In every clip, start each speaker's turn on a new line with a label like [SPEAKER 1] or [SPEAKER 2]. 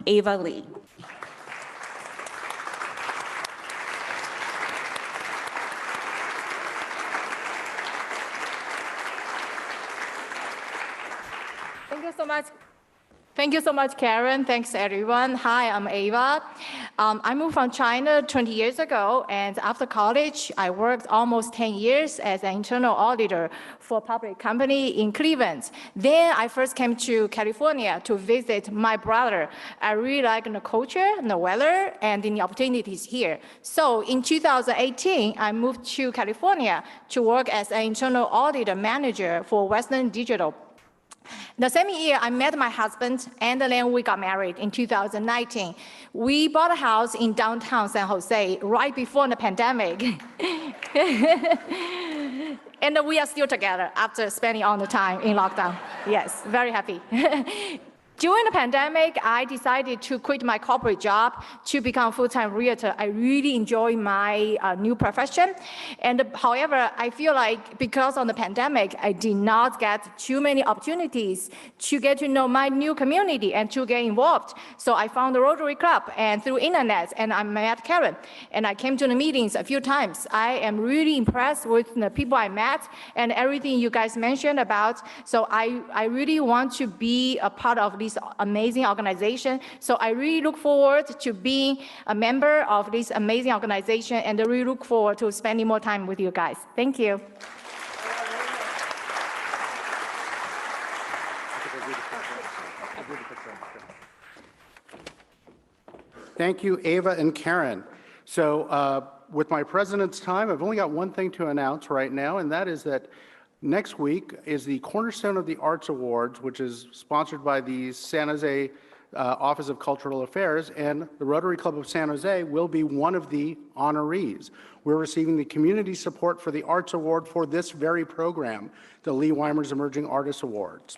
[SPEAKER 1] Ava Leigh.
[SPEAKER 2] Thank you so much. Thank you so much, Karen. Thanks, everyone. Hi, I'm Ava. I moved from China 20 years ago, and after college, I worked almost 10 years as an internal auditor for a public company in Cleveland. Then I first came to California to visit my brother. I really like the culture, the weather, and the opportunities here. So in 2018, I moved to California to work as an internal auditor manager for Western Digital. The same year, I met my husband, and then we got married in 2019. We bought a house in downtown San Jose right before the pandemic. And we are still together after spending all the time in lockdown. Yes, very happy. During the pandemic, I decided to quit my corporate job to become a full-time realtor. I really enjoy my new profession. And however, I feel like because of the pandemic, I did not get too many opportunities to get to know my new community and to get involved. So I found the Rotary Club and through internet, and I met Karen. And I came to the meetings a few times. I am really impressed with the people I met and everything you guys mentioned about. So I really want to be a part of this amazing organization. So I really look forward to being a member of this amazing organization, and I really look forward to spending more time with you guys. Thank you.
[SPEAKER 3] Thank you, Ava and Karen. So with my president's time, I've only got one thing to announce right now, and that is that next week is the Cornerstone of the Arts Awards, which is sponsored by the San Jose Office of Cultural Affairs, and the Rotary Club of San Jose will be one of the honorees. We're receiving the Community Support for the Arts Award for this very program, the Leigh Weimers Emerging Artists Awards.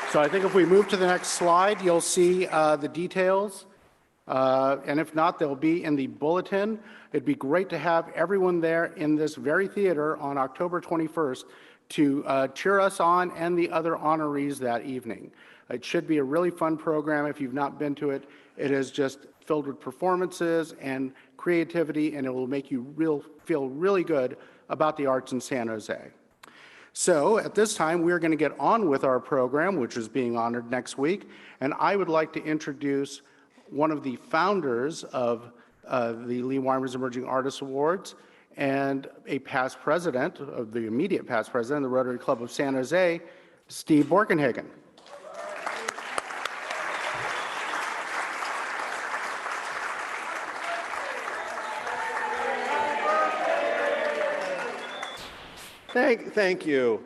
[SPEAKER 3] So I think if we move to the next slide, you'll see the details. And if not, they'll be in the bulletin. It'd be great to have everyone there in this very theater on October 21st to cheer us on and the other honorees that evening. It should be a really fun program. If you've not been to it, it is just filled with performances and creativity, and it will make you feel really good about the arts in San Jose. So at this time, we're going to get on with our program, which is being honored next week, and I would like to introduce one of the founders of the Leigh Weimers Emerging Artists Awards and a past president, of the immediate past president of the Rotary Club of San Jose, Steve Borkenhagen.
[SPEAKER 4] Thank you.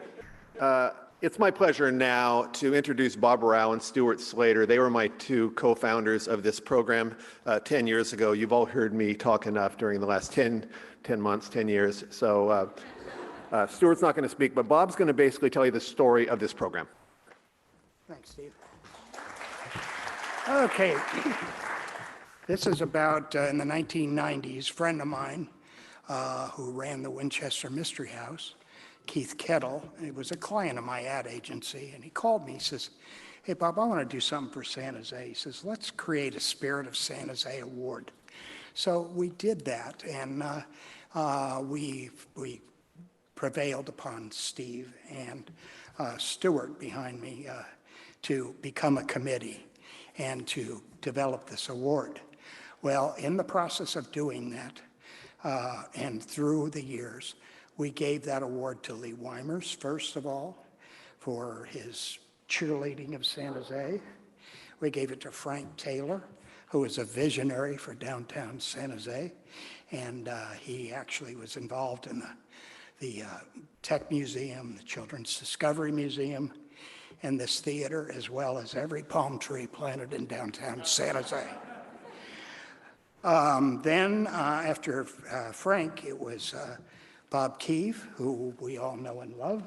[SPEAKER 4] It's my pleasure now to introduce Bob Rao and Stuart Slater. They were my two co-founders of this program 10 years ago. You've all heard me talk enough during the last 10 months, 10 years. So Stuart's not going to speak, but Bob's going to basically tell you the story of this program.
[SPEAKER 5] Thanks, Steve. Okay. This is about, in the 1990s, a friend of mine who ran the Winchester Mystery House, Keith Kettle. He was a client of my ad agency, and he called me. He says, "Hey, Bob, I want to do something for San Jose." He says, "Let's create a Spirit of San Jose Award." So we did that, and we prevailed upon Steve and Stuart behind me to become a committee and to develop this award. Well, in the process of doing that, and through the years, we gave that award to Leigh Weimers, first of all, for his cheerleading of San Jose. We gave it to Frank Taylor, who was a visionary for downtown San Jose, and he actually was involved in the Tech Museum, the Children's Discovery Museum, and this theater, as well as every palm tree planted in downtown San Jose. Then, after Frank, it was Bob Keefe, who we all know and love.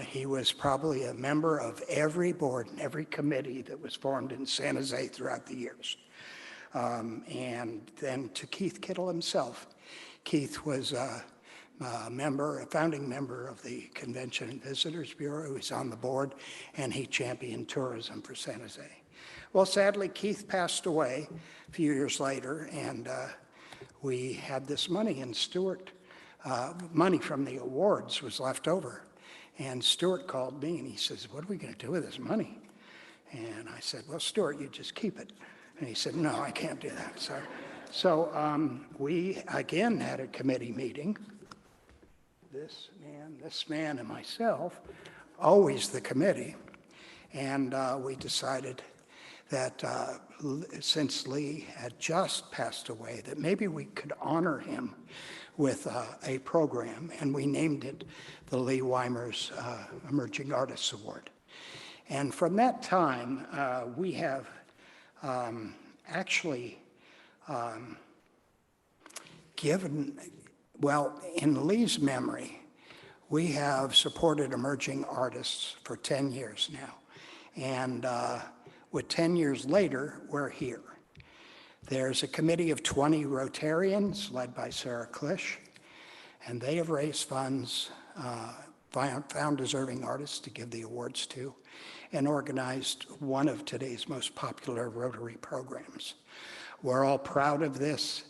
[SPEAKER 5] He was probably a member of every board and every committee that was formed in San Jose throughout the years. And then to Keith Kittle himself. Keith was a founding member of the Convention and Visitors Bureau. He's on the board, and he championed tourism for San Jose. Well, sadly, Keith passed away a few years later, and we had this money, and Stuart, money from the awards was left over. And Stuart called me, and he says, "What are we going to do with this money?" And I said, "Well, Stuart, you just keep it." And he said, "No, I can't do that." So we again had a committee meeting. This man, and myself, always the committee. And we decided that since Leigh had just passed away, that maybe we could honor him with a program, and we named it the Leigh Weimers Emerging Artists Award. And from that time, we have actually given, well, in Leigh's memory, we have supported emerging artists for 10 years now. And with 10 years later, we're here. There's a committee of 20 Rotarians led by Sarah Klisch, and they have raised funds, found deserving artists to give the awards to, and organized one of today's most popular Rotary programs. We're all proud of this,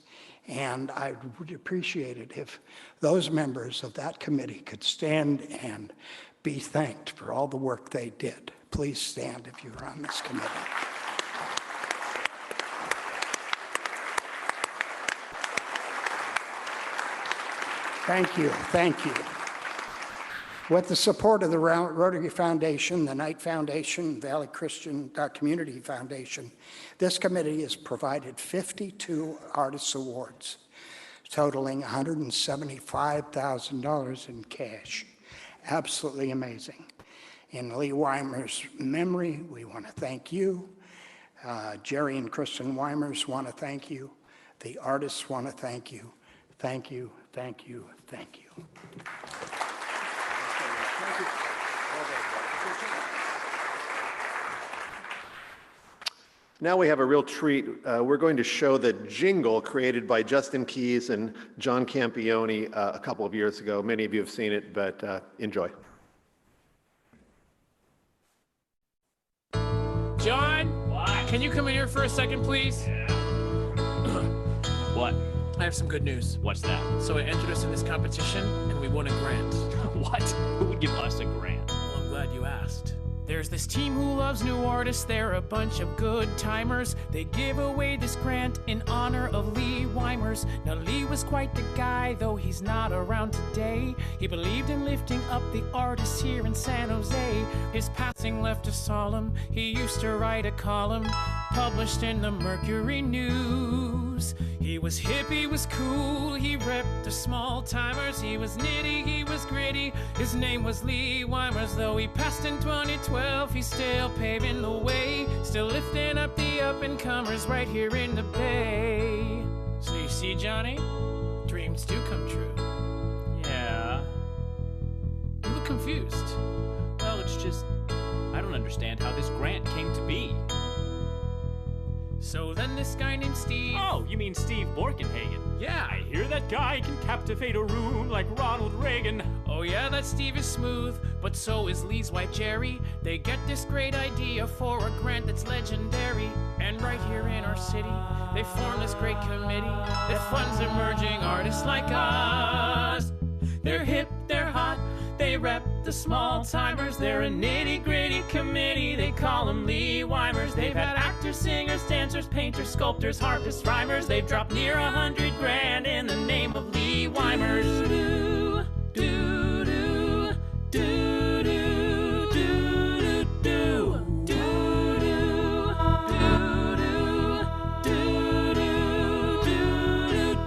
[SPEAKER 5] and I would appreciate it if those members of that committee could stand and be thanked for all the work they did. Please stand if you're on this committee. Thank you, thank you. With the support of the Rotary Foundation, the Knight Foundation, Valley Christian Community Foundation, this committee has provided 52 Artists Awards, totaling $175,000 in cash. Absolutely amazing. In Leigh Weimers' memory, we want to thank you. Jerry and Kristen Weimers want to thank you. The artists want to thank you. Thank you, thank you, thank you.
[SPEAKER 4] Now we have a real treat. We're going to show the jingle created by Justin Keys and John Campione a couple of years ago. Many of you have seen it, but enjoy.
[SPEAKER 1] John? What? Can you come in here for a second, please?
[SPEAKER 6] Yeah. What?
[SPEAKER 1] I have some good news.
[SPEAKER 6] What's that?
[SPEAKER 1] So I entered us in this competition, and we won a grant.
[SPEAKER 6] What? Who would give us a grant?
[SPEAKER 1] Well, I'm glad you asked. There's this team who loves new artists. They're a bunch of good timers. They give away this grant in honor of Leigh Weimers. Now, Leigh was quite the guy, though he's not around today. He believed in lifting up the artists here in San Jose. His passing left us solemn. He used to write a column published in the Mercury News. He was hip, he was cool, he repped the small timers. He was nitty, he was gritty. His name was Leigh Weimers. Though he passed in 2012, he's still paving the way, still lifting up the up-and-comers right here in the Bay. So you see, Johnny, dreams do come true.
[SPEAKER 6] Yeah.
[SPEAKER 1] You look confused.
[SPEAKER 6] Well, it's just, I don't understand how this grant came to be.
[SPEAKER 1] So then this guy named Steve...
[SPEAKER 6] Oh, you mean Steve Borkenhagen?
[SPEAKER 1] Yeah.
[SPEAKER 6] I hear that guy can captivate a room like Ronald Reagan.
[SPEAKER 1] Oh yeah, that Steve is smooth, but so is Leigh's wife Jerry. They get this great idea for a grant that's legendary. And right here in our city, they form this great committee that funds emerging artists like us. They're hip, they're hot, they rep the small timers. They're a nitty-gritty committee, they call them Leigh Weimers. They've had actors, singers, dancers, painters, sculptors, harpists, rhymers. They've dropped near 100 grand in the name of Leigh Weimers. Do, do, do, do, do, do, do, do,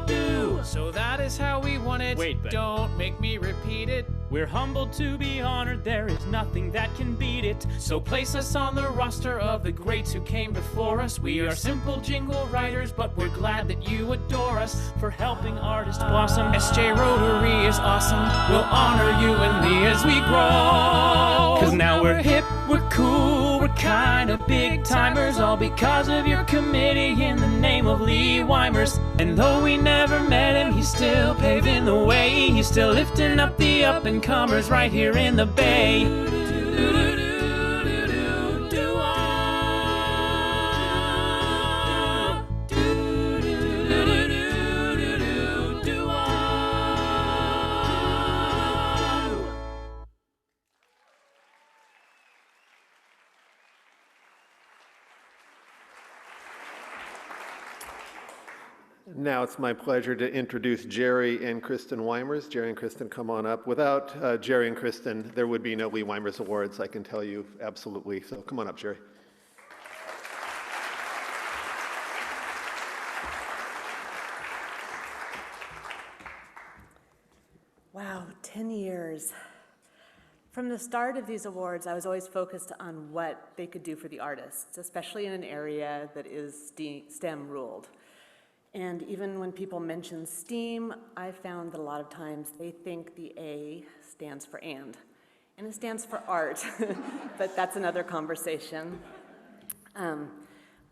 [SPEAKER 1] do. So that is how we won it.
[SPEAKER 6] Wait, but
[SPEAKER 1] don't make me repeat it.
[SPEAKER 6] we're humbled to be honored, there is nothing that can beat it.
[SPEAKER 1] So place us on the roster of the greats who came before us. We are simple jingle writers, but we're glad that you adore us
[SPEAKER 6] For helping artists blossom.
[SPEAKER 1] SJ Rotary is awesome. We'll honor you and Leigh as we grow. 'Cause now we're hip, We're cool, we're kind of big timers, all because of your committee in the name of Leigh Weimers. And though we never met him, he's still paving the way. He's still lifting up the up-and-comers right here in the Bay.
[SPEAKER 4] Now it's my pleasure to introduce Jerry and Kristen Weimers. Jerry and Kristen, come on up. Without Jerry and Kristen, there would be no Leigh Weimers Awards, I can tell you absolutely. So come on up, Jerry.
[SPEAKER 7] Wow, 10 years. From the start of these awards, I was always focused on what they could do for the artists, especially in an area that is STEM ruled. And even when people mention STEAM, I found that a lot of times they think the A stands for and it stands for art, but that's another conversation.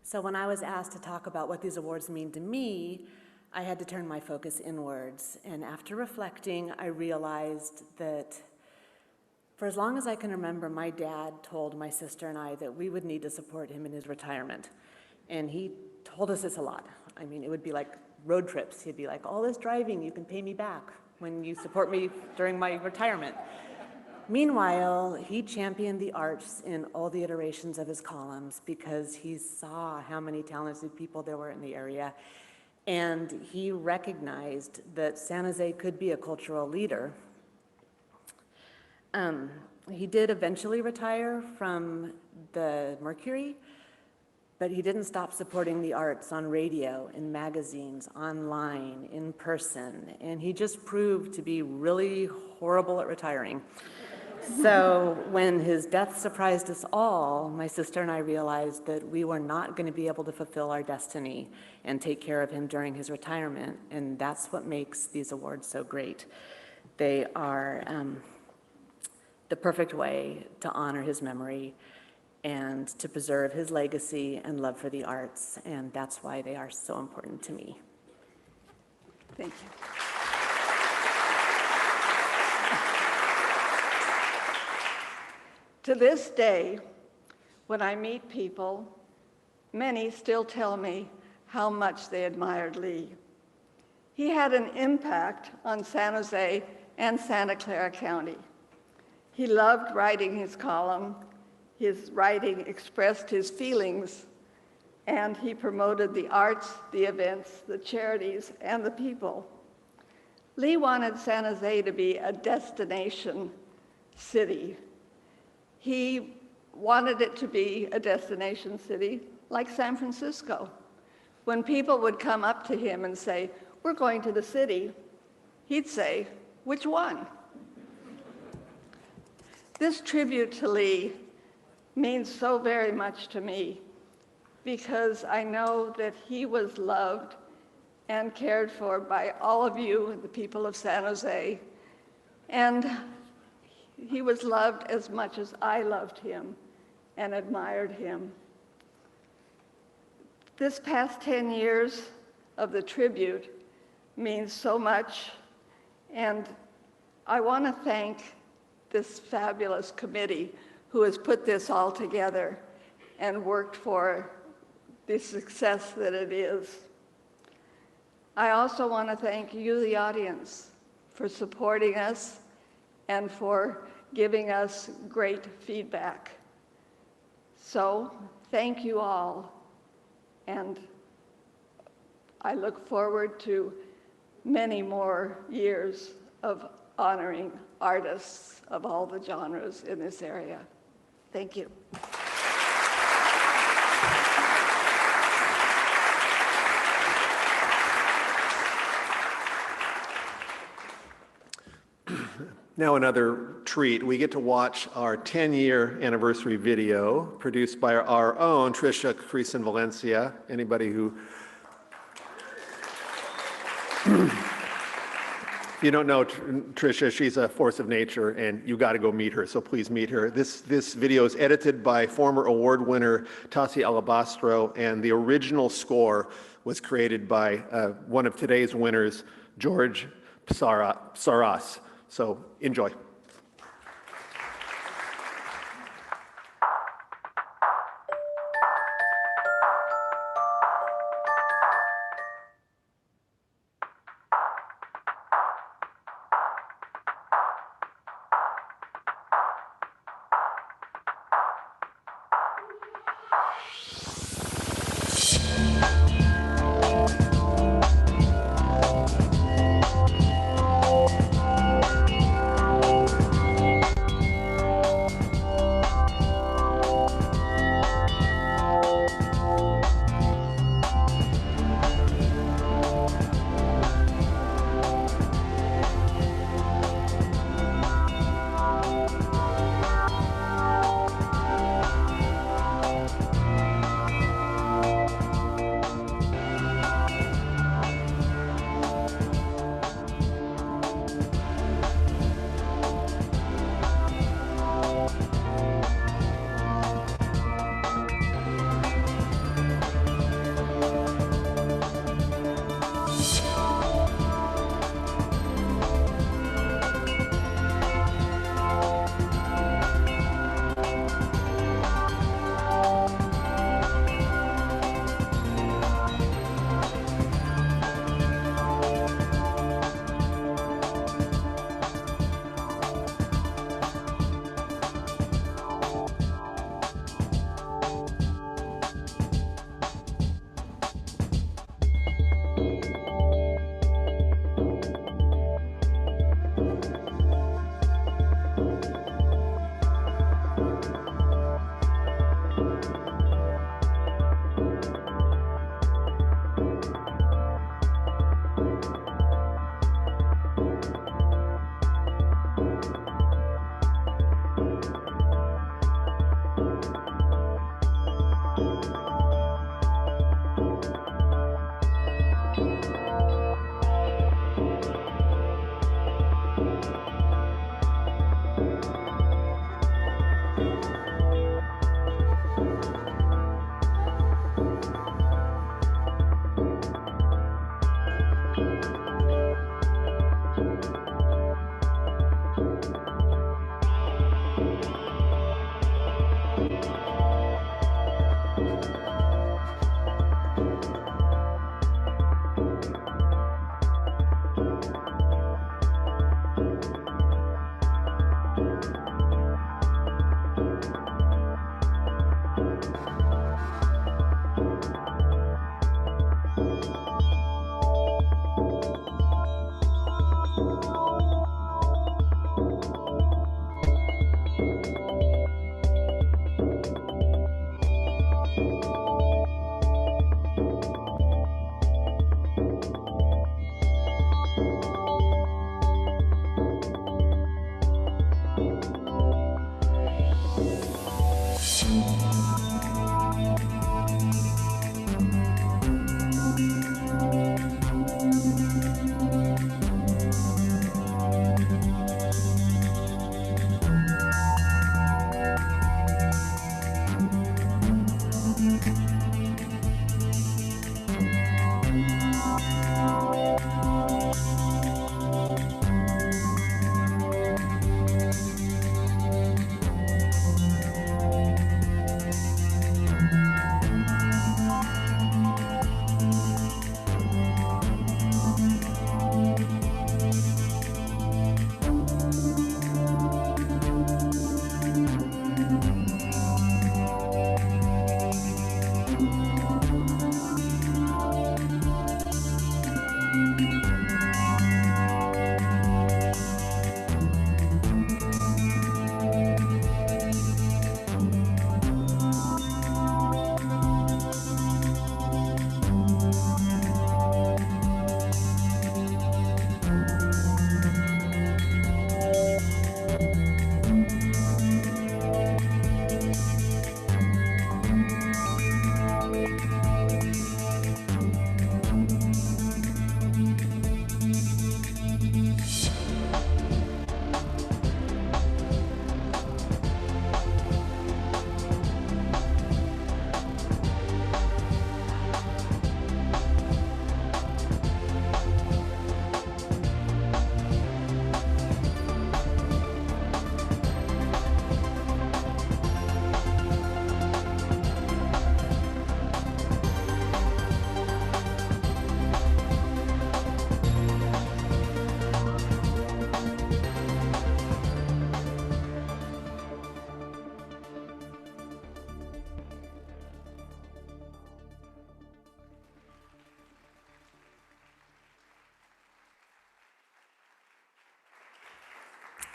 [SPEAKER 7] So when I was asked to talk about what these awards mean to me, I had to turn my focus inwards. And after reflecting, I realized that for as long as I can remember, my dad told my sister and I that we would need to support him in his retirement. And he told us this a lot. I mean, it would be like road trips. He'd be like, all this driving, you can pay me back when you support me during my retirement. Meanwhile, he championed the arts in all the iterations of his columns because he saw how many talented people there were in the area. And he recognized that San Jose could be a cultural leader. He did eventually retire from the Mercury, but he didn't stop supporting the arts on radio, in magazines, online, in person, and he just proved to be really horrible at retiring. So when his death surprised us all, my sister and I realized that we were not going to be able to fulfill our destiny and take care of him during his retirement, and that's what makes these awards so great. They are the perfect way to honor his memory and to preserve his legacy and love for the arts, and that's why they are so important to me.
[SPEAKER 8] Thank you. To this day, when I meet people, many still tell me how much they admired Leigh. He had an impact on San Jose and Santa Clara County. He loved writing his column. His writing expressed his feelings, and he promoted the arts, the events, the charities, and the people. Leigh wanted San Jose to be a destination city. He wanted it to be a destination city like San Francisco. When people would come up to him and say, "We're going to the city," he'd say, "Which one?" This tribute to Leigh means so very much to me because I know that he was loved and cared for by all of you, the people of San Jose, and he was loved as much as I loved him and admired him. This past 10 years of the tribute means so much, and I want to thank this fabulous committee who has put this all together and worked for the success that it is. I also want to thank you, the audience, for supporting us and for giving us great feedback. So, thank you all, and I look forward to many more years of honoring artists of all the genres in this area. Thank you.
[SPEAKER 4] Now another treat. We get to watch our 10-year anniversary video produced by our own Tricia Creason Valencia. Anybody who If you don't know Tricia, she's a force of nature, and you got to go meet her, so please meet her. This video is edited by former award winner Tassi Alabastro, and the original score was created by one of today's winners, George Saras. So enjoy.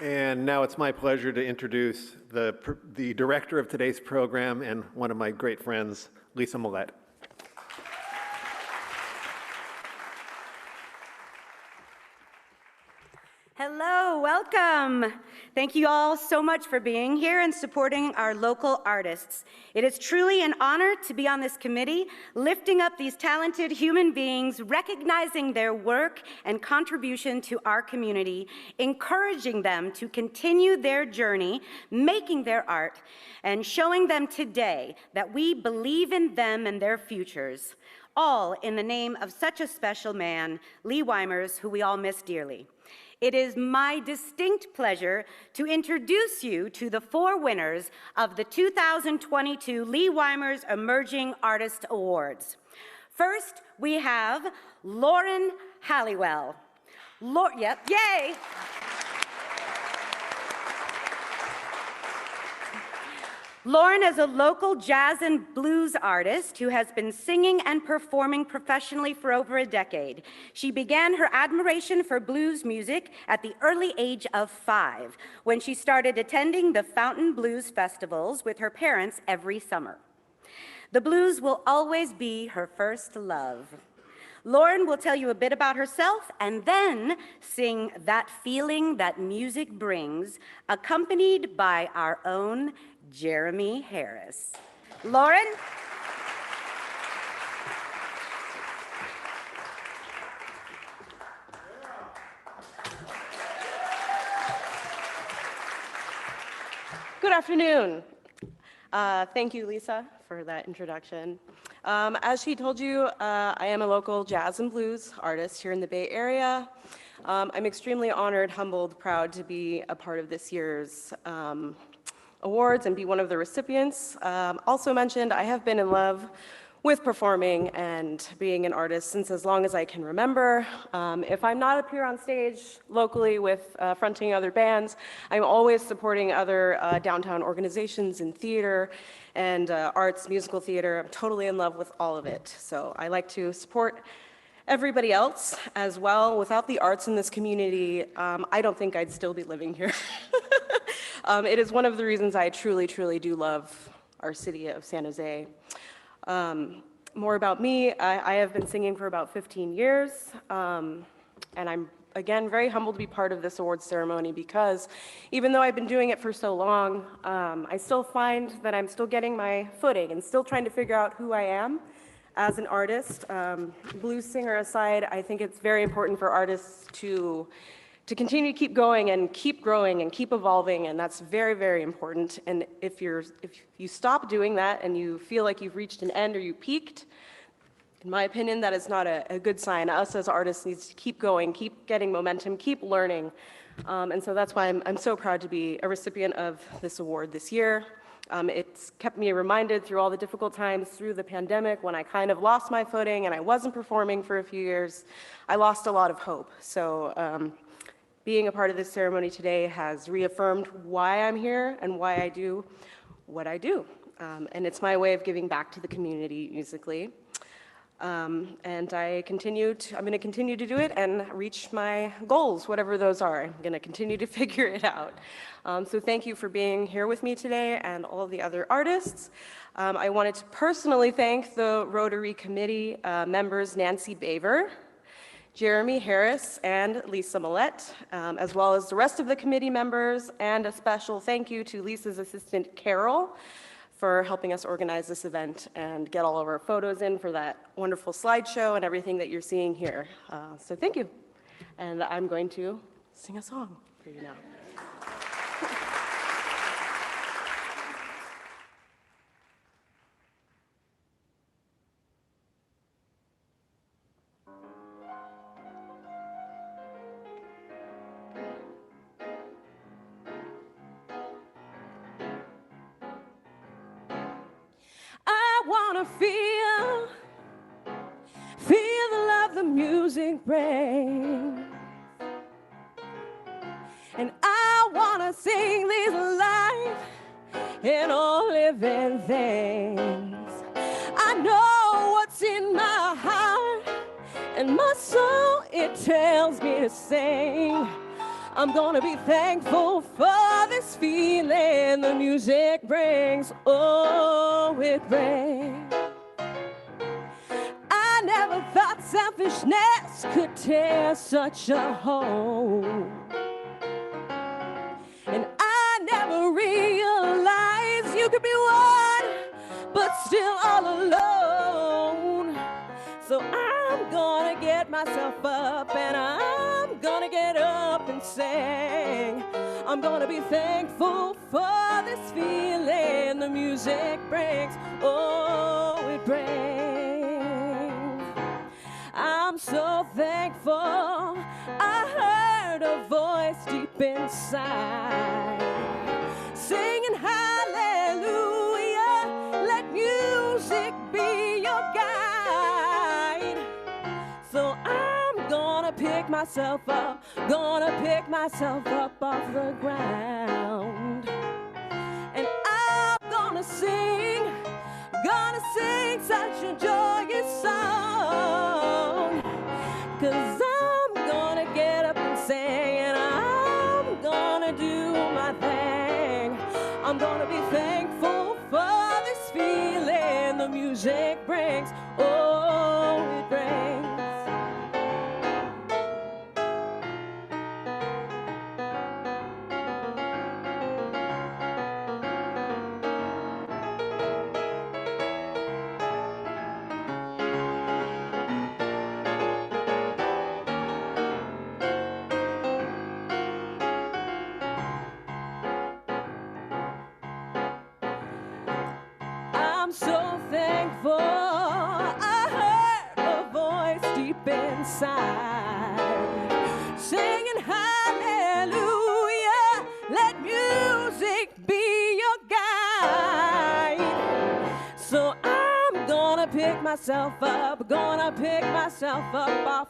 [SPEAKER 4] And now it's my pleasure to introduce the director of today's program and one of my great friends, Leigh Millette.
[SPEAKER 9] Hello, welcome. Thank you all so much for being here and supporting our local artists. It is truly an honor to be on this committee, lifting up these talented human beings, recognizing their work and contribution to our community, encouraging them to continue their journey, making their art, and showing them today that we believe in them and their futures, all in the name of such a special man, Leigh Weimers, who we all miss dearly. It is my distinct pleasure to introduce you to the 4 winners of the 2022 Leigh Weimers Emerging Artist Awards. First, we have Lauren Halliwell. Yay! Lauren is a local jazz and blues artist who has been singing and performing professionally for over a decade. She began her admiration for blues music at the early age of 5, when she started attending the Fountain Blues festivals with her parents every summer. The blues will always be her first love. Lauren will tell you a bit about herself and then sing That Feeling That Music Brings, accompanied by our own Jeremy Harris. Lauren?
[SPEAKER 10] Good afternoon. Thank you, Lisa, for that introduction. As she told you, I am a local jazz and blues artist here in the Bay Area. I'm extremely honored, humbled, proud to be a part of this year's awards and be one of the recipients. Also mentioned, I have been in love with performing and being an artist since as long as I can remember. If I'm not up here on stage locally with fronting other bands, I'm always supporting other downtown organizations in theater and arts, musical theater. I'm totally in love with all of it. So I like to support everybody else as well. Without the arts in this community, I don't think I'd still be living here. It is one of the reasons I truly, truly do love our city of San Jose. More about me, I have been singing for about 15 years, and I'm, again, very humbled to be part of this awards ceremony because even though I've been doing it for so long, I still find that I'm still getting my footing and still trying to figure out who I am as an artist. Blues singer aside, I think it's very important for artists to continue to keep going and keep growing and keep evolving, and that's very, very important. And if you stop doing that and you feel like you've reached an end or you peaked, in my opinion, that is not a good sign. Us as artists need to keep going, keep getting momentum, keep learning. And so that's why I'm so proud to be a recipient of this award this year. It's kept me reminded through all the difficult times through the pandemic when I kind of lost my footing and I wasn't performing for a few years. I lost a lot of hope. So being a part of this ceremony today has reaffirmed why I'm here and why I do what I do. And it's my way of giving back to the community musically. And I'm going to continue to do it and reach my goals, whatever those are. I'm going to continue to figure it out. So thank you for being here with me today and all the other artists. I wanted to personally thank the Rotary Committee members Nancy Baver, Jeremy Harris, and Lisa Millette, as well as the rest of the committee members, and a special thank you to Lisa's assistant, Carol, for helping us organize this event and get all of our photos in for that wonderful slideshow and everything that you're seeing here. So thank you. And I'm going to sing a song for you now. Feel the love the music brings. And I wanna sing this life in all living things. I know what's in my heart and my soul, it tells me to sing.
[SPEAKER 11] I'm gonna be thankful for this feeling the music brings. Oh, it brings. I never thought selfishness could tear such a hole. And I never realized you could be one, but still all alone. So I'm gonna get myself up and I'm gonna get up and sing. I'm gonna be thankful for this feeling the music brings. Oh, it brings. I'm so thankful I heard a voice deep inside singing hallelujah, let music be your guide. So I'm gonna pick myself up off the ground, and I'm gonna sing such a joyous song, 'cause I'm gonna get up and sing, and I'm gonna do my thing. I'm gonna be thankful for this feeling the music brings. Oh, it brings. I'm so thankful I heard a voice deep inside singing hallelujah, let music be your guide. So I'm gonna pick myself up off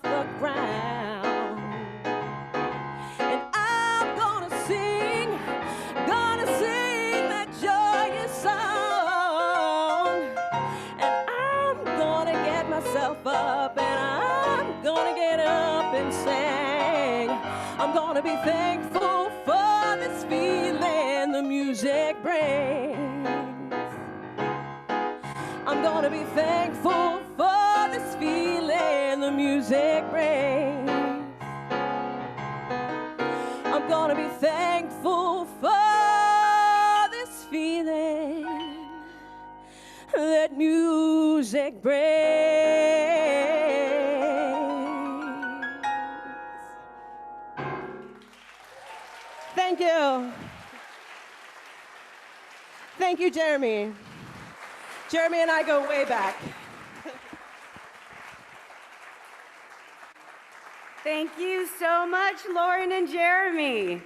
[SPEAKER 11] the ground, and I'm gonna sing that joyous song, and I'm gonna get myself up and I'm gonna get up and sing. I'm gonna be thankful for this feeling the music brings. I'm gonna be thankful for this feeling the music brings. I'm gonna be thankful for this feeling that music brings. Thank you. Thank you, Jeremy. Jeremy and I go way back.
[SPEAKER 9] Thank you so much, Lauren and Jeremy.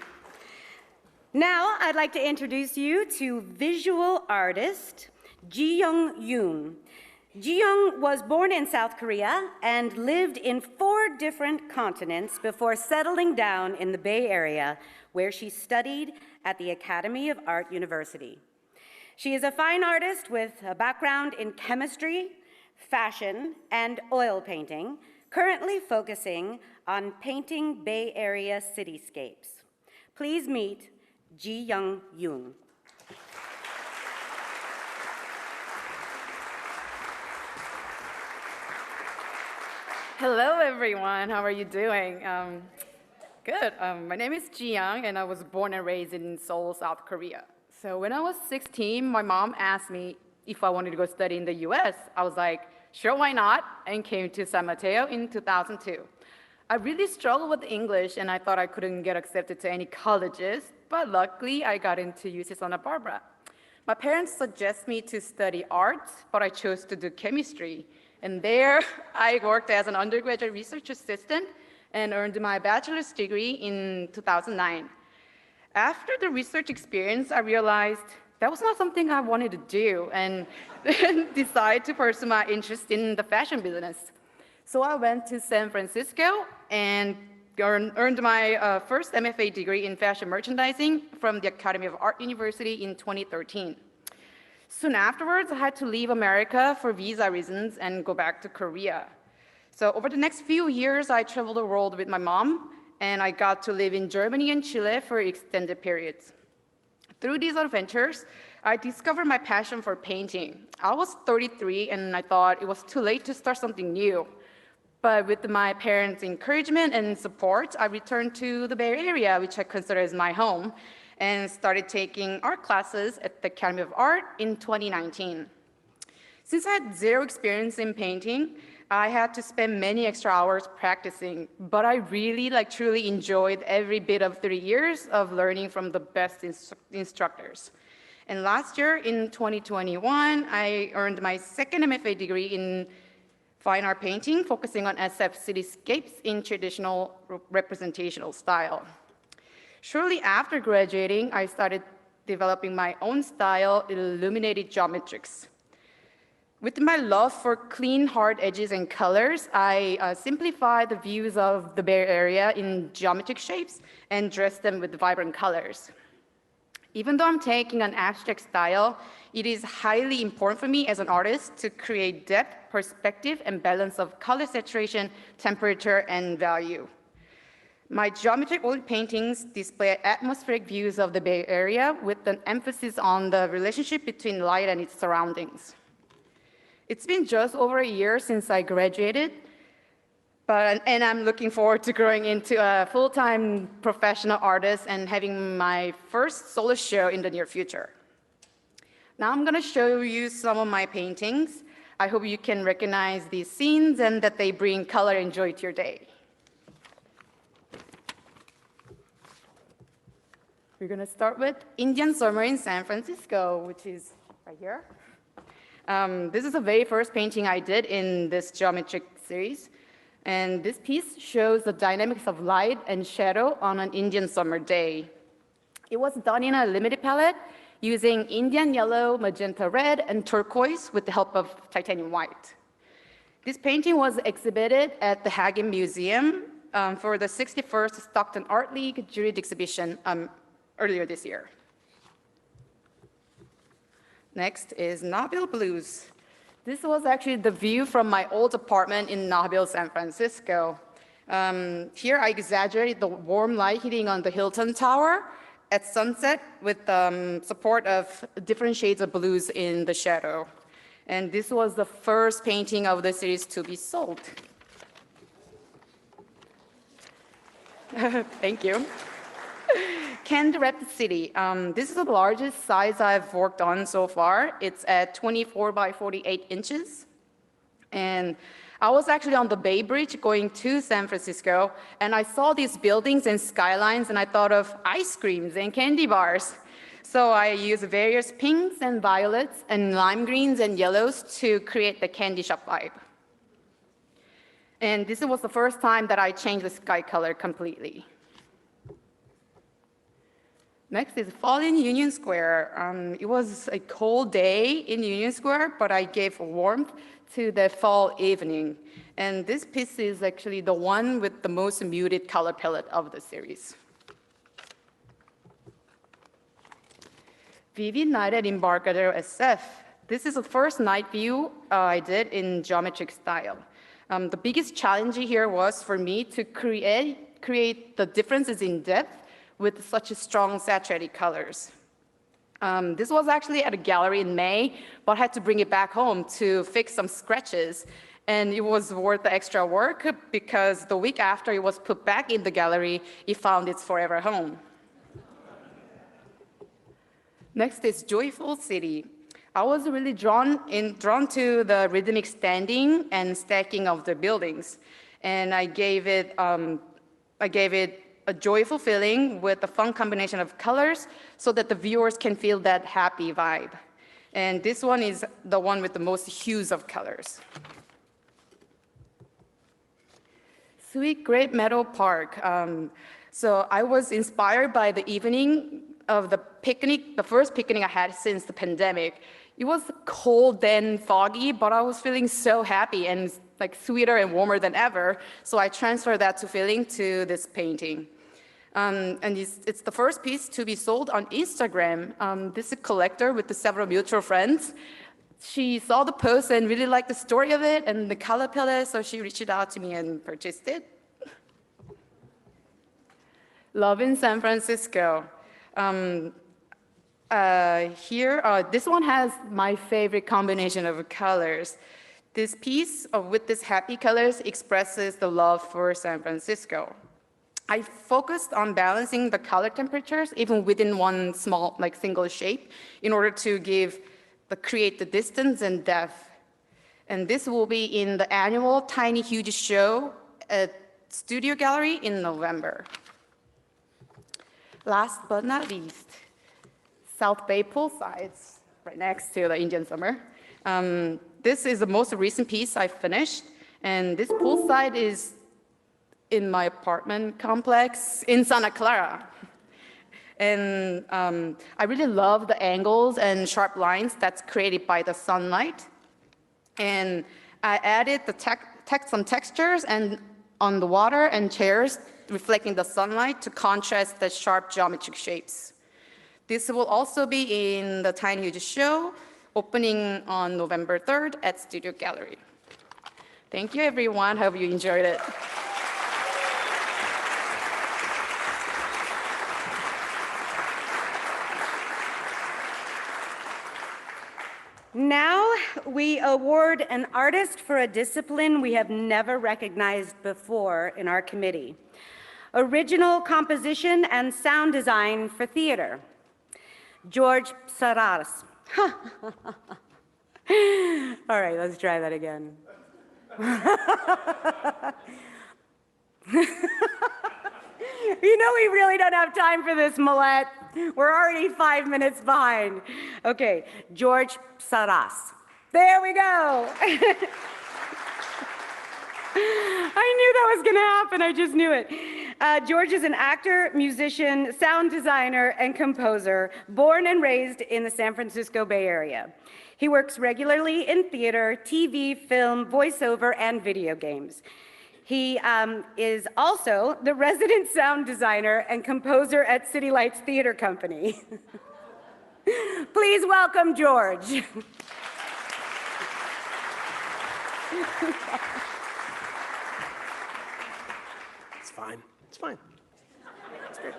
[SPEAKER 9] Now, I'd like to introduce you to visual artist Ji-young Yoon. Ji-young was born in South Korea and lived in 4 different continents before settling down in the Bay Area, where she studied at the Academy of Art University. She is a fine artist with a background in chemistry, fashion, and oil painting, currently focusing on painting Bay Area cityscapes. Please meet Ji-young Yoon.
[SPEAKER 12] Hello, everyone. How are you doing? Good. My name is Ji-young, and I was born and raised in Seoul, South Korea. So when I was 16, my mom asked me if I wanted to go study in the US. I was like, sure, why not? And came to San Mateo in 2002. I really struggled with English, and I thought I couldn't get accepted to any colleges, but luckily I got into UC Santa Barbara. My parents suggested me to study art, but I chose to do chemistry. And there I worked as an undergraduate research assistant and earned my bachelor's degree in 2009. After the research experience, I realized that was not something I wanted to do, and decided to pursue my interest in the fashion business. So I went to San Francisco and earned my first MFA degree in fashion merchandising from the Academy of Art University in 2013. Soon afterwards, I had to leave America for visa reasons and go back to Korea. So over the next few years, I traveled the world with my mom and I got to live in Germany and Chile for extended periods. Through these adventures, I discovered my passion for painting. I was 33 and I thought it was too late to start something new. But with my parents' encouragement and support, I returned to the Bay Area, which I consider as my home, and started taking art classes at the Academy of Art in 2019. Since I had zero experience in painting, I had to spend many extra hours practicing, but I really, truly enjoyed every bit of 3 years of learning from the best instructors. And last year, in 2021, I earned my second MFA degree in fine art painting, focusing on SF cityscapes in traditional representational style. Shortly after graduating, I started developing my own style, illuminated geometrics. With my love for clean, hard edges and colors, I simplified the views of the Bay Area in geometric shapes and dressed them with vibrant colors. Even though I'm taking an abstract style, it is highly important for me as an artist to create depth, perspective, and balance of color saturation, temperature, and value. My geometric oil paintings display atmospheric views of the Bay Area with an emphasis on the relationship between light and its surroundings. It's been just over a year since I graduated, and I'm looking forward to growing into a full-time professional artist and having my first solo show in the near future. Now I'm going to show you some of my paintings. I hope you can recognize these scenes and that they bring color and joy to your day. We're going to start with Indian Summer in San Francisco, which is right here. This is the very first painting I did in this geometric series. And this piece shows the dynamics of light and shadow on an Indian summer day. It was done in a limited palette using Indian yellow, magenta red, and turquoise with the help of titanium white. This painting was exhibited at the Hagen Museum for the 61st Stockton Art League juried exhibition earlier this year. Next is Nabil Blues. This was actually the view from my old apartment in Nabil, San Francisco. Here I exaggerated the warm light hitting on the Hilton Tower at sunset with support of different shades of blues in the shadow. And this was the first painting of the series to be sold. Thank you. Candy Rapid City. This is the largest size I've worked on so far. It's at 24 by 48 inches. And I was actually on the Bay Bridge going to San Francisco, and I saw these buildings and skylines, and I thought of ice creams and candy bars. So I used various pinks and violets and lime greens and yellows to create the candy shop vibe. And this was the first time that I changed the sky color completely. Next is Fall in Union Square. It was a cold day in Union Square, but I gave warmth to the fall evening. And this piece is actually the one with the most muted color palette of the series. Vivid Night at Embarcadero SF. This is the first night view I did in geometric style. The biggest challenge here was for me to create the differences in depth with such strong saturated colors. This was actually at a gallery in May, but I had to bring it back home to fix some scratches. And it was worth the extra work because the week after it was put back in the gallery, it found its forever home. Next is Joyful City. I was really drawn to the rhythmic standing and stacking of the buildings. And I gave it a joyful feeling with a fun combination of colors so that the viewers can feel that happy vibe. And this one is the one with the most hues of colors. Sweet Grape Meadow Park. So I was inspired by the evening of the picnic, the first picnic I had since the pandemic. It was cold and foggy, but I was feeling so happy and like sweeter and warmer than ever. So I transferred that feeling to this painting. And it's the first piece to be sold on Instagram. This is a collector with several mutual friends. She saw the post and really liked the story of it and the color palette, so she reached out to me and purchased it. Love in San Francisco. This one has my favorite combination of colors. This piece with these happy colors expresses the love for San Francisco. I focused on balancing the color temperatures even within one small, single shape in order to create the distance and depth. And this will be in the annual Tiny Huge show at Studio Gallery in November. Last but not least, South Bay poolsides, right next to the Indian Summer. This is the most recent piece I finished, and this poolside is in my apartment complex in Santa Clara. And I really love the angles and sharp lines that's created by the sunlight. And I added some textures and on the water and chairs reflecting the sunlight to contrast the sharp geometric shapes. This will also be in the Tiny Huge show, opening on November 3rd at Studio Gallery. Thank you, everyone. Hope you enjoyed it.
[SPEAKER 9] Now we award an artist for a discipline we have never recognized before in our committee: original composition and sound design for theater. George Saras. All right, let's try that again. You know we really don't have time for this, Millette. We're already 5 minutes behind. Okay, George Saras. There we go. I knew that was gonna happen, I just knew it. George is an actor, musician, sound designer, and composer, born and raised in the San Francisco Bay Area. He works regularly in theater, TV, film, voiceover, and video games. He is also the resident sound designer and composer at City Lights Theater Company. Please welcome George.
[SPEAKER 13] It's fine. It's fine. It's great.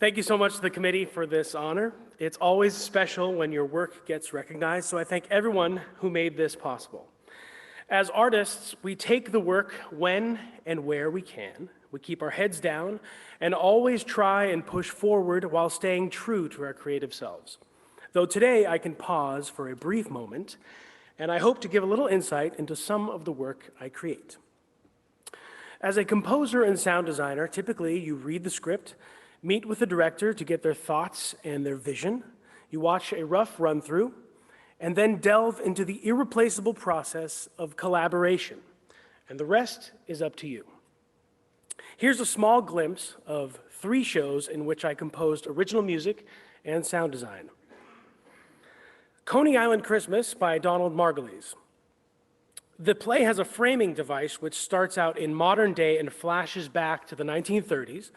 [SPEAKER 13] Thank you so much to the committee for this honor. It's always special when your work gets recognized, so I thank everyone who made this possible. As artists, we take the work when and where we can. We keep our heads down and always try and push forward while staying true to our creative selves. Though today I can pause for a brief moment, and I hope to give a little insight into some of the work I create. As a composer and sound designer, typically you read the script, meet with the director to get their thoughts and their vision, you watch a rough run-through, and then delve into the irreplaceable process of collaboration. And the rest is up to you. Here's a small glimpse of 3 shows in which I composed original music and sound design. Coney Island Christmas by Donald Margulies. The play has a framing device which starts out in modern day and flashes back to the 1930s,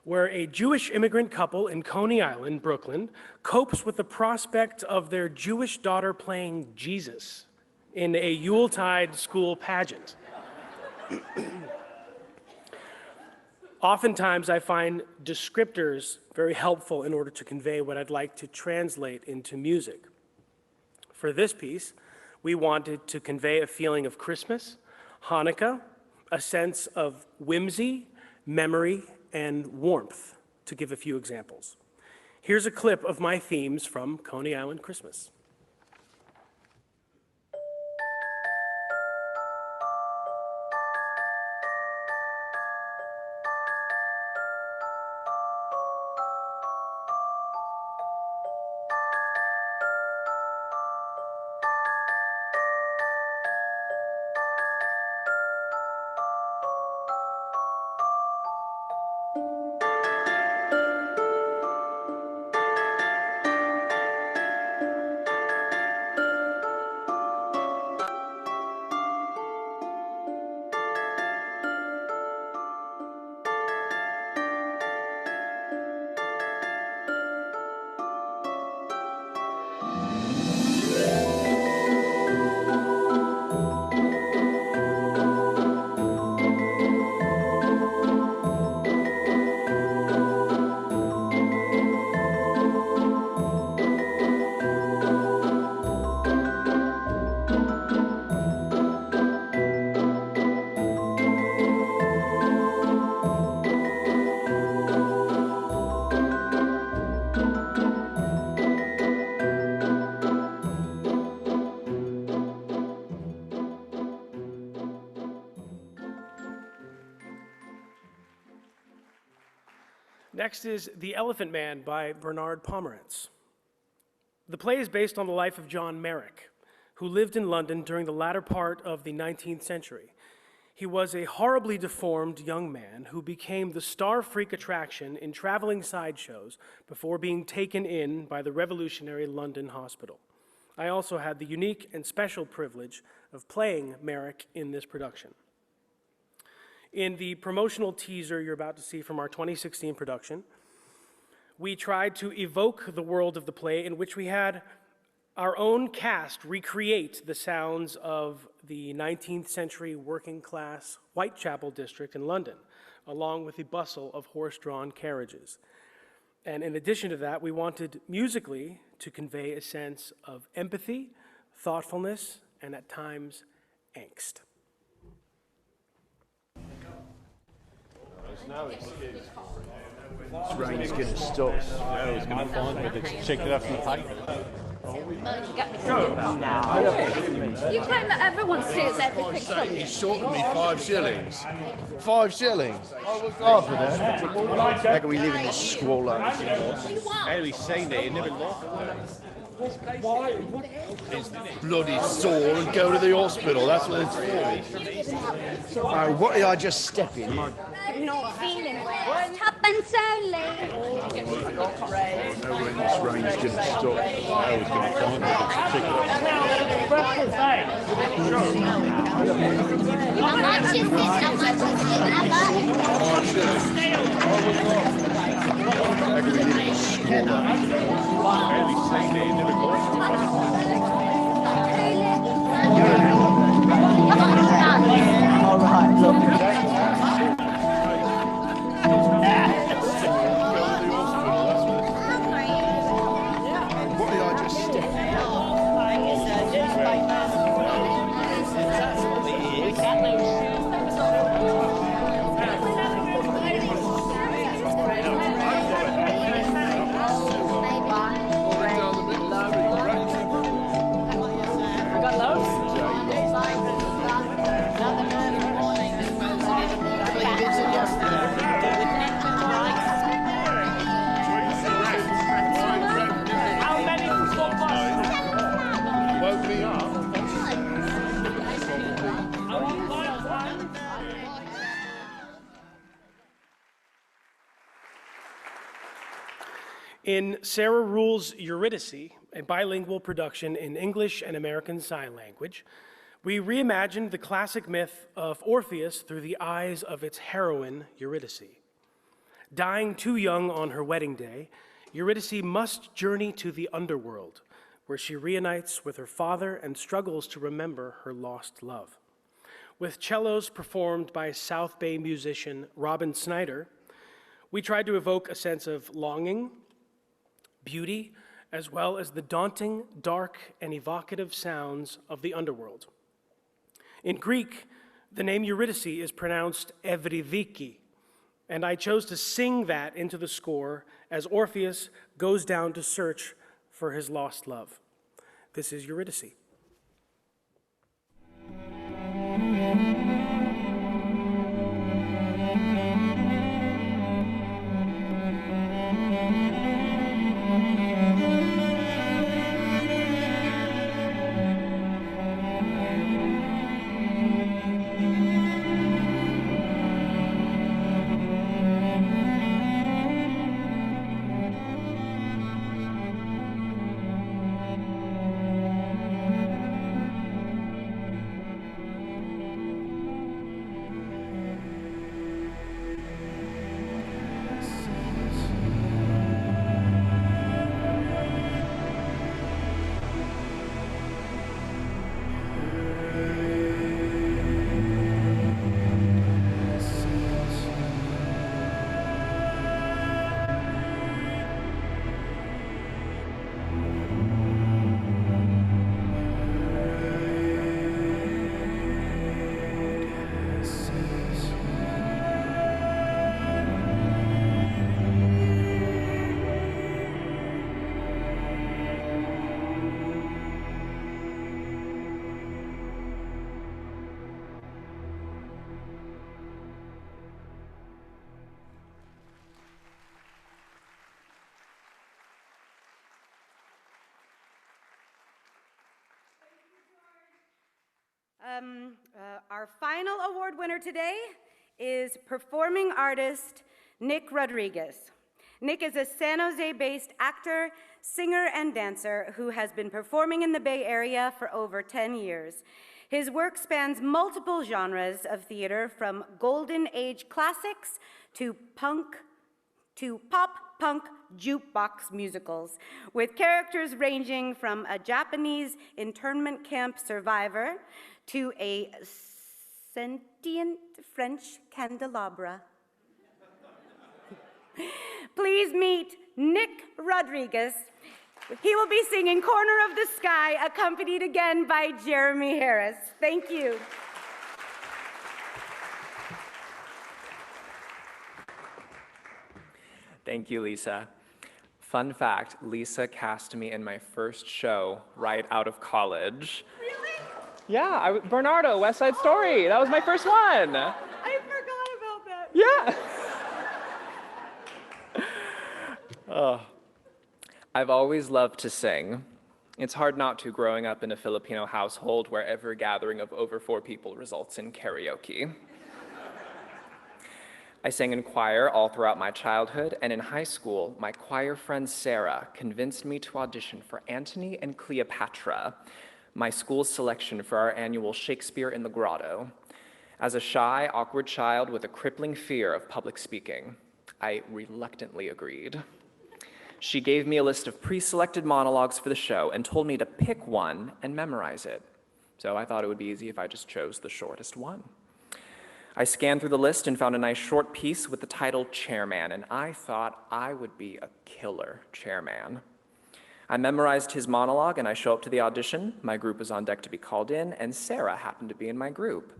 [SPEAKER 13] where a Jewish immigrant couple in Coney Island, Brooklyn, copes with the prospect of their Jewish daughter playing Jesus in a Yuletide school pageant. Oftentimes, I find descriptors very helpful in order to convey what I'd like to translate into music. For this piece, we wanted to convey a feeling of Christmas, Hanukkah, a sense of whimsy, memory, and warmth, to give a few examples. Here's a clip of my themes from Coney Island Christmas. Next is The Elephant Man by Bernard Pomerantz. The play is based on the life of John Merrick, who lived in London during the latter part of the 19th century. He was a horribly deformed young man who became the star freak attraction in traveling sideshows before being taken in by the revolutionary London hospital. I also had the unique and special privilege of playing Merrick in this production. In the promotional teaser you're about to see from our 2016 production, we tried to evoke the world of the play in which we had our own cast recreate the sounds of the 19th century working class Whitechapel district in London, along with the bustle of horse-drawn carriages. And in addition to that, we wanted musically to convey a sense of empathy, thoughtfulness, and at times, angst.
[SPEAKER 14] This rain's going to stop. I was going to find whether to check it up from the paper.
[SPEAKER 15] You claim that everyone steals everything from you.
[SPEAKER 14] He shorted me 5 shillings. 5 shillings? I worked hard for that. How can we live in this squalor? How do we say that? You never lost. It's bloody sore and go to the hospital. That's what it's for. Oh, what did I just step in?
[SPEAKER 15] I'm not feeling well. What's happened so late?
[SPEAKER 14] I know when this rain's going to stop. I was going to find it.
[SPEAKER 15] How much is this? How much is this?
[SPEAKER 14] How can we live in this squalor?
[SPEAKER 15] All right, look.
[SPEAKER 14] What did I just step in?
[SPEAKER 13] In Sarah Rule's Eurydice, a bilingual production in English and American Sign Language, we reimagined the classic myth of Orpheus through the eyes of its heroine, Eurydice. Dying too young on her wedding day, Eurydice must journey to the underworld, where she reunites with her father and struggles to remember her lost love. With cellos performed by South Bay musician Robin Snyder, we tried to evoke a sense of longing, beauty, as well as the daunting, dark, and evocative sounds of the underworld. In Greek, the name Eurydice is pronounced Evrydiki, and I chose to sing that into the score as Orpheus goes down to search for his lost love. This is Eurydice.
[SPEAKER 9] Our final award winner today is performing artist Nick Rodriguez. Nick is a San Jose-based actor, singer, and dancer who has been performing in the Bay Area for over 10 years. His work spans multiple genres of theater, from golden age classics to pop-punk jukebox musicals, with characters ranging from a Japanese internment camp survivor to a sentient French candelabra. Please meet Nick Rodriguez. He will be singing Corner of the Sky, accompanied again by Jeremy Harris. Thank you.
[SPEAKER 16] Thank you, Lisa. Fun fact, Lisa cast me in my first show right out of college.
[SPEAKER 9] Really?
[SPEAKER 16] Yeah, Bernardo, West Side Story. That was my first one.
[SPEAKER 9] I forgot about that.
[SPEAKER 16] Yeah. I've always loved to sing. It's hard not to growing up in a Filipino household where every gathering of over 4 people results in karaoke. I sang in choir all throughout my childhood, and in high school, my choir friend Sarah convinced me to audition for Antony and Cleopatra, my school's selection for our annual Shakespeare in the Grotto. As a shy, awkward child with a crippling fear of public speaking, I reluctantly agreed. She gave me a list of pre-selected monologues for the show and told me to pick one and memorize it. So I thought it would be easy if I just chose the shortest one. I scanned through the list and found a nice short piece with the title Chairman, and I thought I would be a killer chairman. I memorized his monologue, and I show up to the audition. My group was on deck to be called in, and Sarah happened to be in my group.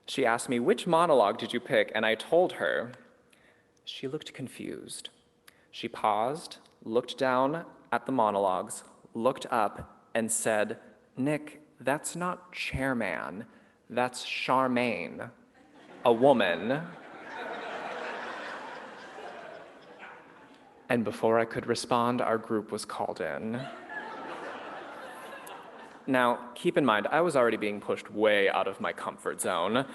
[SPEAKER 16] She asked me, "Which monologue did you pick?" And I told her. She looked confused. She paused, looked down at the monologues, looked up, and said, "Nick, that's not chairman. That's Charmaine, a woman." And before I could respond, our group was called in. Now, keep in mind, I was already being pushed way out of my comfort zone,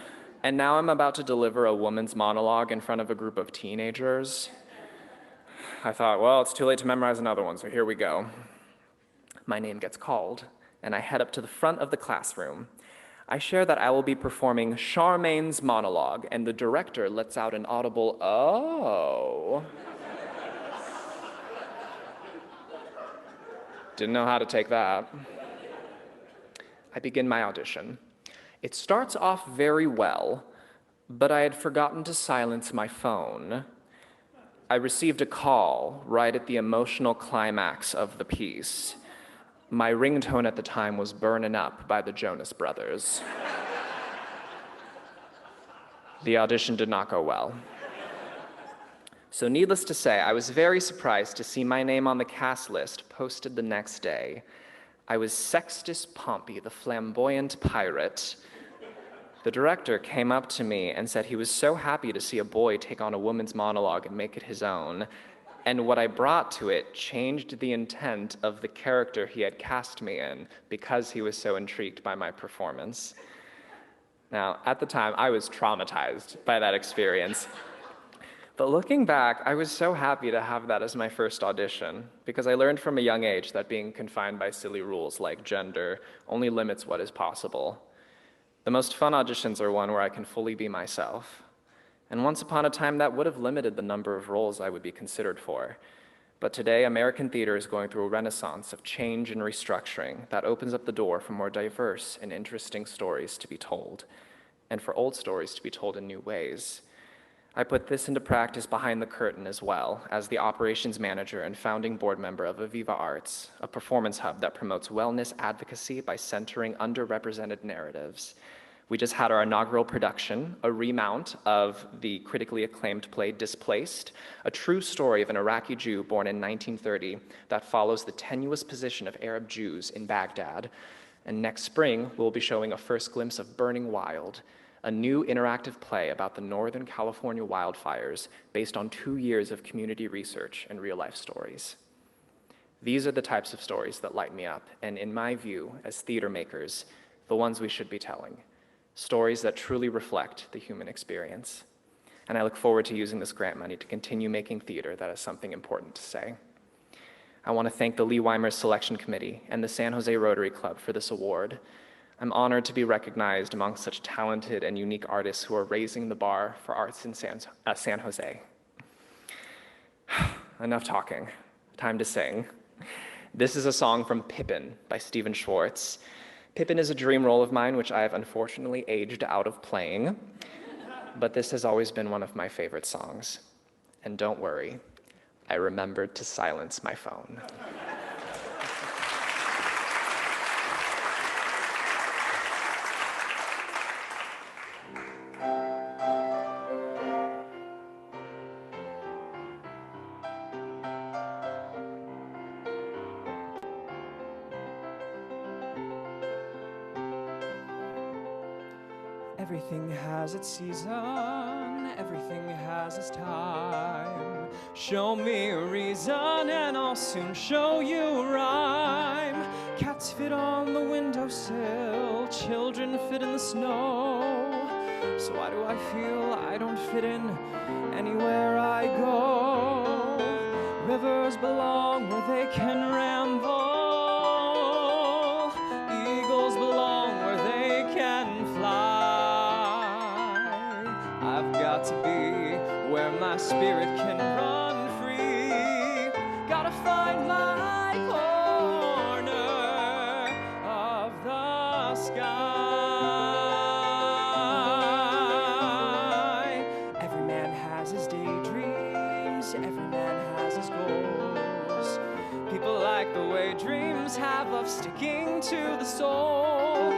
[SPEAKER 16] and now I'm about to deliver a woman's monologue in front of a group of teenagers. I thought, well, it's too late to memorize another one, so here we go. My name gets called, and I head up to the front of the classroom. I share that I will be performing Charmaine's monologue, and the director lets out an audible, "Oh." Didn't know how to take that. I begin my audition. It starts off very well, but I had forgotten to silence my phone. I received a call right at the emotional climax of the piece. My ringtone at the time was "Burnin' Up" by the Jonas Brothers. The audition did not go well. So needless to say, I was very surprised to see my name on the cast list posted the next day. I was Sextus Pompey, the flamboyant pirate. The director came up to me and said he was so happy to see a boy take on a woman's monologue and make it his own. And what I brought to it changed the intent of the character he had cast me in because he was so intrigued by my performance. Now, at the time, I was traumatized by that experience. But looking back, I was so happy to have that as my first audition because I learned from a young age that being confined by silly rules like gender only limits what is possible. The most fun auditions are one where I can fully be myself. And once upon a time, that would have limited the number of roles I would be considered for. But today, American theater is going through a renaissance of change and restructuring that opens up the door for more diverse and interesting stories to be told, and for old stories to be told in new ways. I put this into practice behind the curtain as well, as the operations manager and founding board member of Aviva Arts, a performance hub that promotes wellness advocacy by centering underrepresented narratives. We just had our inaugural production, a remount of the critically acclaimed play Displaced, a true story of an Iraqi Jew born in 1930 that follows the tenuous position of Arab Jews in Baghdad. And next spring, we'll be showing a first glimpse of Burning Wild, a new interactive play about the Northern California wildfires based on 2 years of community research and real-life stories. These are the types of stories that light me up, and in my view, as theater makers, the ones we should be telling, stories that truly reflect the human experience. And I look forward to using this grant money to continue making theater that has something important to say. I want to thank the Leigh Weimers Selection Committee and the San Jose Rotary Club for this award. I'm honored to be recognized among such talented and unique artists who are raising the bar for arts in San Jose. Enough talking, time to sing. This is a song from Pippin by Stephen Schwartz. Pippin is a dream role of mine, which I have unfortunately aged out of playing, but this has always been one of my favorite songs. And don't worry, I remembered to silence my phone.
[SPEAKER 1] Everything has its season, everything has its time. Show me a reason and I'll soon show you a rhyme. Cats fit on the windowsill, children fit in the snow. So why do I feel I don't fit in anywhere I go? Rivers belong where they can ramble. Eagles belong where they can fly. I've got to be where my spirit can run free. Gotta find my corner of the sky. Every man has his daydreams, every man has his goals. People like the way dreams have of sticking to the soul.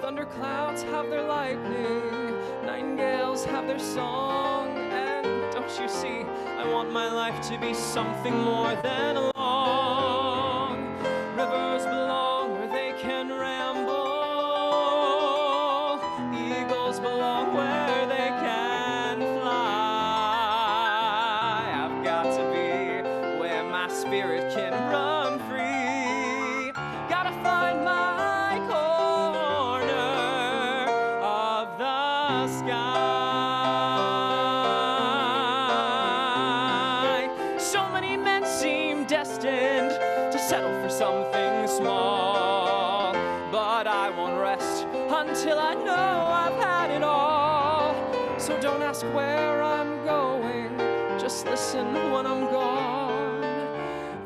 [SPEAKER 1] Thunderclouds have their lightning, nightingales have their song, and don't you see, I want my life to be something more than a long. Rivers belong where they can ramble. Eagles belong where they can fly. I've got to be where my spirit can run free. Gotta find my corner of the sky. So many men seem destined to settle for something small, but I won't rest until I know I've had it all. So don't ask where I'm going, just listen when I'm gone.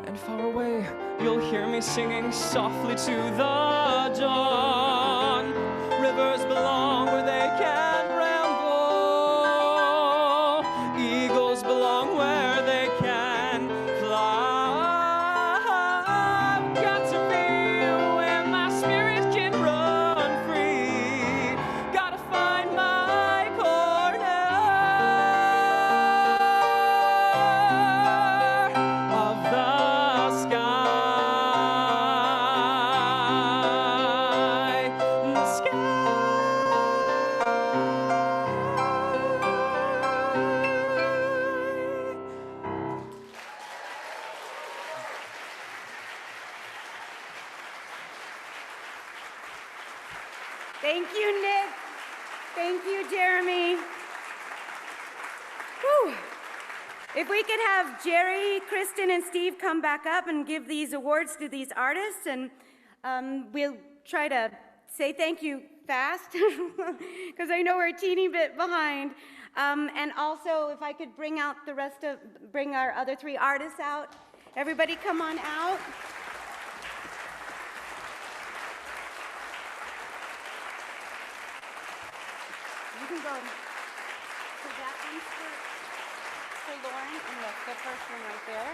[SPEAKER 1] And far away, you'll hear me singing softly to the dawn. Rivers belong where they can ramble. Eagles belong where they can fly. I've got to be where my spirit can run free. Gotta find my corner of the sky. The sky.
[SPEAKER 9] Thank you, Nick. Thank you, Jeremy. Whew. If we could have Jerry, Kristen, and Steve come back up and give these awards to these artists, and we'll try to say thank you fast, because I know we're a teeny bit behind. And also, if I could bring out bring our other three artists out. Everybody come on out. You can go. So that one's for Lauren, and the first one right there.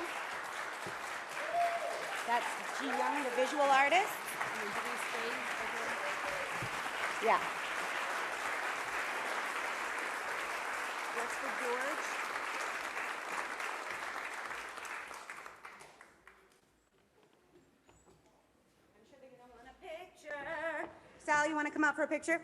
[SPEAKER 9] That's Ji Young, the visual artist. Yeah. That's for George. I'm sure they don't want a picture. Sally, you want to come out for a picture?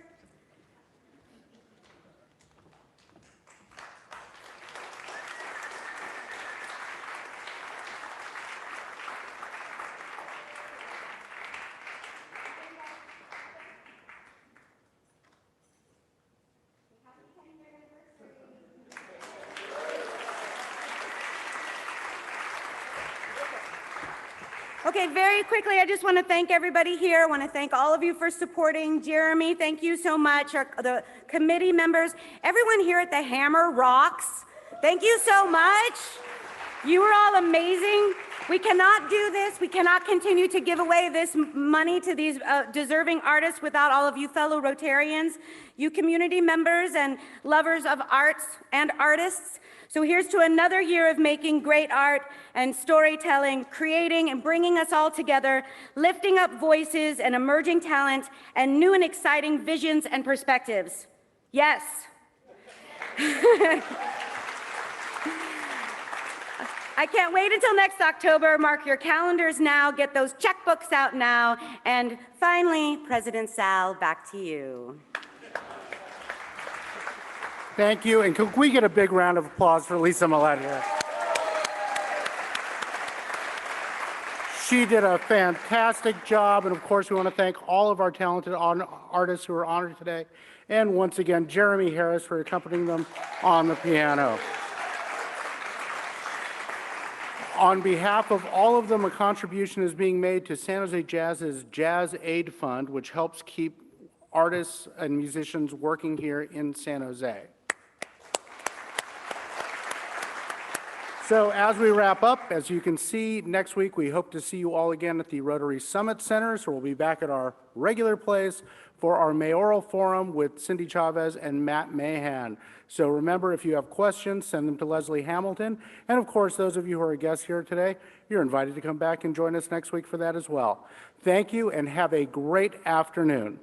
[SPEAKER 9] Okay, very quickly, I just want to thank everybody here. I want to thank all of you for supporting. Jeremy, thank you so much. The committee members, everyone here at the Hammer rocks. Thank you so much. You were all amazing. We cannot do this. We cannot continue to give away this money to these deserving artists without all of you fellow Rotarians, you community members and lovers of arts and artists. So here's to another year of making great art and storytelling, creating and bringing us all together, lifting up voices and emerging talent and new and exciting visions and perspectives. Yes. I can't wait until next October. Mark your calendars now, get those checkbooks out now. And finally, President Sal, back to you.
[SPEAKER 3] Thank you, and can we get a big round of applause for Lisa Millett here? She did a fantastic job, and of course we want to thank all of our talented artists who are honored today, and once again, Jeremy Harris for accompanying them on the piano. On behalf of all of them, a contribution is being made to San Jose Jazz's Jazz Aid Fund, which helps keep artists and musicians working here in San Jose. So as we wrap up, as you can see, next week we hope to see you all again at the Rotary Summit Center. So we'll be back at our regular place for our mayoral forum with Cindy Chavez and Matt Mahan. So remember, if you have questions, send them to Leslie Hamilton. And of course, those of you who are guests here today, you're invited to come back and join us next week for that as well. Thank you and have a great afternoon.